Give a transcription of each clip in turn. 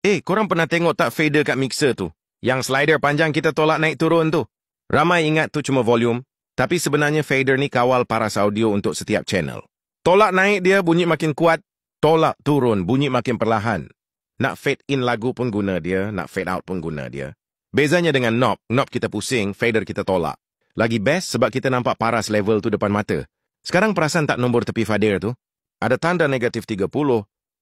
Korang pernah tengok tak fader kat mixer tu? Yang slider panjang kita tolak naik turun tu. Ramai ingat tu cuma volume, tapi sebenarnya fader ni kawal paras audio untuk setiap channel. Tolak naik dia bunyi makin kuat, tolak turun bunyi makin perlahan. Nak fade in lagu pun guna dia, nak fade out pun guna dia. Bezanya dengan knob kita pusing, fader kita tolak. Lagi best sebab kita nampak paras level tu depan mata. Sekarang perasan tak nombor tepi fader tu? Ada tanda negatif 30,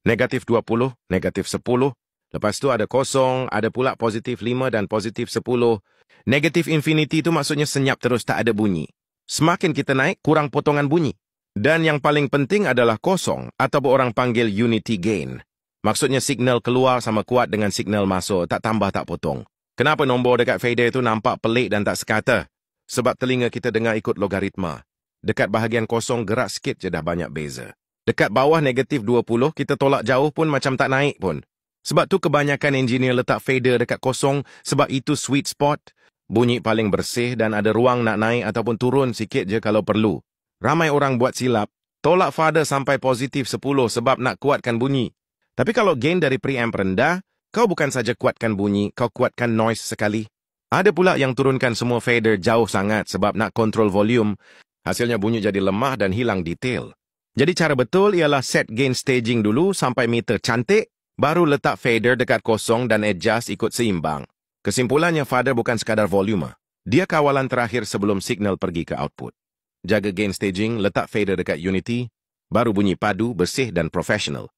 negatif 20, negatif 10. Lepas tu ada kosong, ada pula positif 5 dan positif 10. Negatif infinity tu maksudnya senyap terus tak ada bunyi. Semakin kita naik, kurang potongan bunyi. Dan yang paling penting adalah kosong atau orang panggil unity gain. Maksudnya signal keluar sama kuat dengan signal masuk, tak tambah tak potong. Kenapa nombor dekat fader tu nampak pelik dan tak sekata? Sebab telinga kita dengar ikut logaritma. Dekat bahagian kosong gerak sikit je dah banyak beza. Dekat bawah negatif 20, kita tolak jauh pun macam tak naik pun. Sebab tu kebanyakan engineer letak fader dekat kosong sebab itu sweet spot. Bunyi paling bersih dan ada ruang nak naik ataupun turun sikit je kalau perlu. Ramai orang buat silap, tolak fader sampai positif 10 sebab nak kuatkan bunyi. Tapi kalau gain dari preamp rendah, kau bukan saja kuatkan bunyi, kau kuatkan noise sekali. Ada pula yang turunkan semua fader jauh sangat sebab nak kontrol volume. Hasilnya bunyi jadi lemah dan hilang detail. Jadi cara betul ialah set gain staging dulu sampai meter cantik, baru letak fader dekat kosong dan adjust ikut seimbang. Kesimpulannya, fader bukan sekadar volume. Dia kawalan terakhir sebelum signal pergi ke output. Jaga gain staging, letak fader dekat unity, baru bunyi padu, bersih dan profesional.